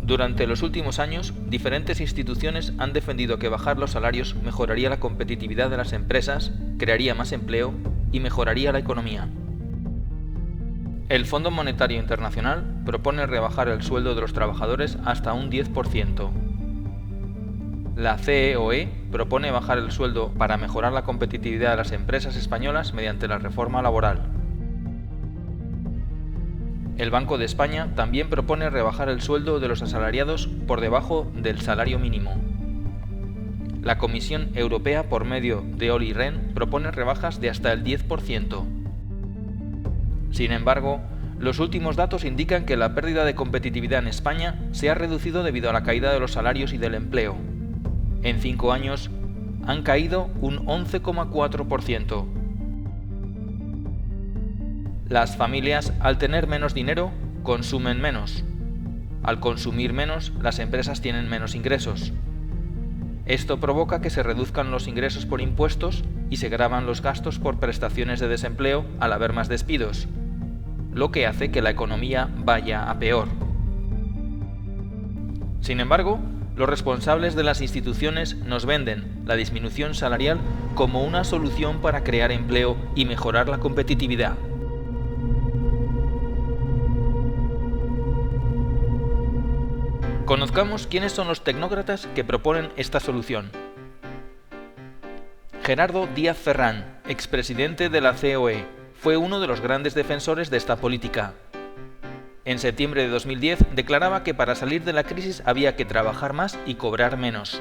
Durante los últimos años, diferentes instituciones han defendido que bajar los salarios mejoraría la competitividad de las empresas, crearía más empleo y mejoraría la economía. El Fondo Monetario Internacional propone rebajar el sueldo de los trabajadores hasta un 10%. La CEOE propone bajar el sueldo para mejorar la competitividad de las empresas españolas mediante la reforma laboral. El Banco de España también propone rebajar el sueldo de los asalariados por debajo del salario mínimo. La Comisión Europea, por medio de Olli Rehn, propone rebajas de hasta el 10%. Sin embargo, los últimos datos indican que la pérdida de competitividad en España se ha reducido debido a la caída de los salarios y del empleo. En 5 años, han caído un 11,4%. Las familias, al tener menos dinero, consumen menos. Al consumir menos, las empresas tienen menos ingresos. Esto provoca que se reduzcan los ingresos por impuestos y se gravan los gastos por prestaciones de desempleo al haber más despidos, lo que hace que la economía vaya a peor. Sin embargo, los responsables de las instituciones nos venden la disminución salarial como una solución para crear empleo y mejorar la competitividad. Conozcamos quiénes son los tecnócratas que proponen esta solución. Gerardo Díaz Ferrán, expresidente de la COE, fue uno de los grandes defensores de esta política. En septiembre de 2010 declaraba que para salir de la crisis había que trabajar más y cobrar menos.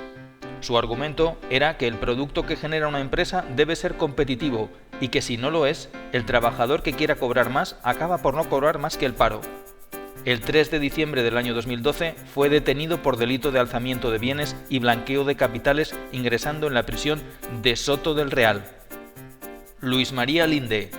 Su argumento era que el producto que genera una empresa debe ser competitivo y que si no lo es, el trabajador que quiera cobrar más acaba por no cobrar más que el paro. El 3 de diciembre del año 2012 fue detenido por delito de alzamiento de bienes y blanqueo de capitales, ingresando en la prisión de Soto del Real. Luis María Linde,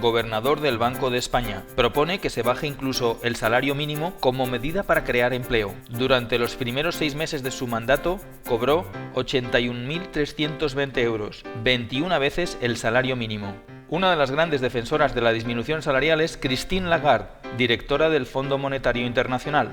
gobernador del Banco de España, propone que se baje incluso el salario mínimo como medida para crear empleo. Durante los primeros 6 meses de su mandato, cobró 81.320 euros, 21 veces el salario mínimo. Una de las grandes defensoras de la disminución salarial es Christine Lagarde, directora del Fondo Monetario Internacional.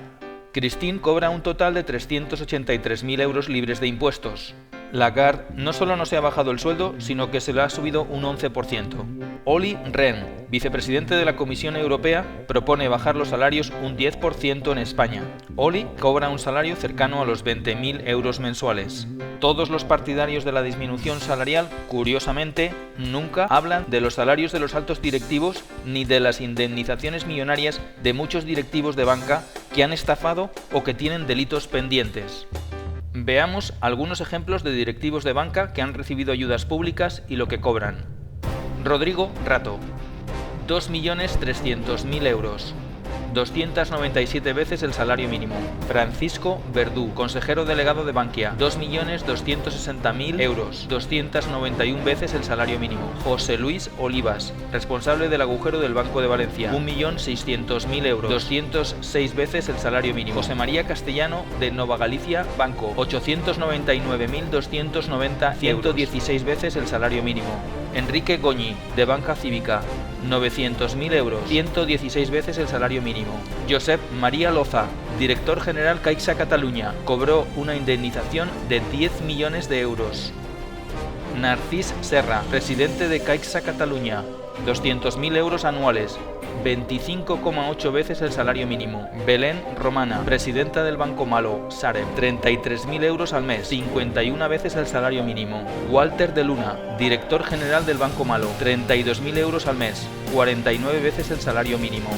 Christine cobra un total de 383.000 euros libres de impuestos. Lagarde no solo no se ha bajado el sueldo, sino que se le ha subido un 11%. Olli Rehn, vicepresidente de la Comisión Europea, propone bajar los salarios un 10% en España. Olli cobra un salario cercano a los 20.000 euros mensuales. Todos los partidarios de la disminución salarial, curiosamente, nunca hablan de los salarios de los altos directivos ni de las indemnizaciones millonarias de muchos directivos de banca que han estafado o que tienen delitos pendientes. Veamos algunos ejemplos de directivos de banca que han recibido ayudas públicas y lo que cobran. Rodrigo Rato, 2.300.000 euros, 297 veces el salario mínimo. Francisco Verdú, consejero delegado de Bankia, 2.260.000 euros, 291 veces el salario mínimo. José Luis Olivas, responsable del agujero del Banco de Valencia, 1.600.000 euros, 206 veces el salario mínimo. José María Castellano, de Nova Galicia Banco, 899.290, 116 veces el salario mínimo. Enrique Goñi, de Banca Cívica, 900.000 euros, 116 veces el salario mínimo. Josep María Loza, director general Caixa Catalunya, cobró una indemnización de 10 millones de euros. Narcís Serra, presidente de Caixa Catalunya, 200.000 euros anuales, 25,8 veces el salario mínimo. Belén Romana, presidenta del Banco Malo, Sareb, 33.000 euros al mes, 51 veces el salario mínimo. Walter de Luna, director general del Banco Malo, 32.000 euros al mes, 49 veces el salario mínimo.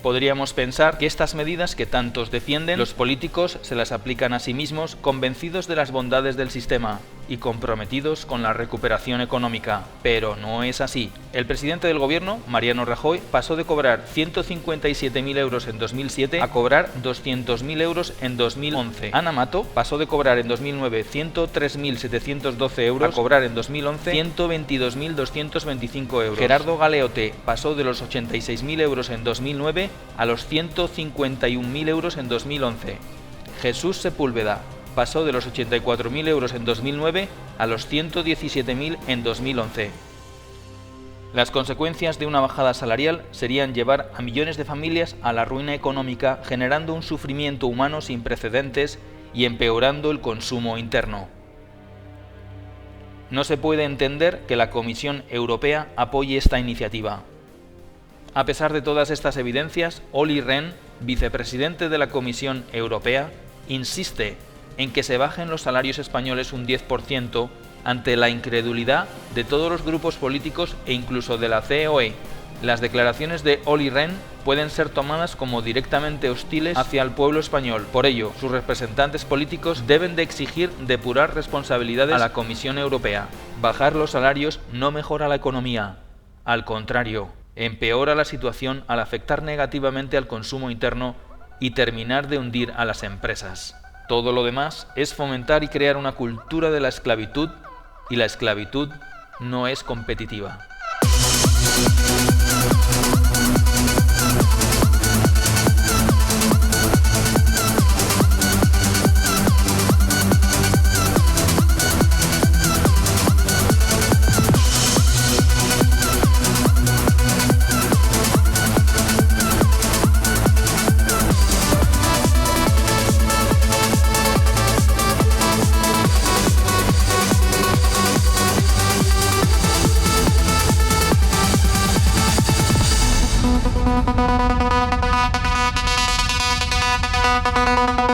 Podríamos pensar que estas medidas que tantos defienden, los políticos se las aplican a sí mismos, convencidos de las bondades del sistema y comprometidos con la recuperación económica. Pero no es así. El presidente del gobierno, Mariano Rajoy, pasó de cobrar 157.000 euros en 2007 a cobrar 200.000 euros en 2011. Ana Mato pasó de cobrar en 2009 103.712 euros a cobrar en 2011 122.225 euros. Gerardo Galeote pasó de los 86.000 euros en 2009 a los 151.000 euros en 2011. Jesús Sepúlveda pasó de los 84.000 euros en 2009 a los 117.000 en 2011. Las consecuencias de una bajada salarial serían llevar a millones de familias a la ruina económica, generando un sufrimiento humano sin precedentes y empeorando el consumo interno. No se puede entender que la Comisión Europea apoye esta iniciativa. A pesar de todas estas evidencias, Olli Rehn, vicepresidente de la Comisión Europea, insiste en que se bajen los salarios españoles un 10% ante la incredulidad de todos los grupos políticos e incluso de la COE. Las declaraciones de Olli Rehn pueden ser tomadas como directamente hostiles hacia el pueblo español. Por ello, sus representantes políticos deben de exigir depurar responsabilidades a la Comisión Europea. Bajar los salarios no mejora la economía. Al contrario, empeora la situación al afectar negativamente al consumo interno y terminar de hundir a las empresas. Todo lo demás es fomentar y crear una cultura de la esclavitud, y la esclavitud no es competitiva. Thank you.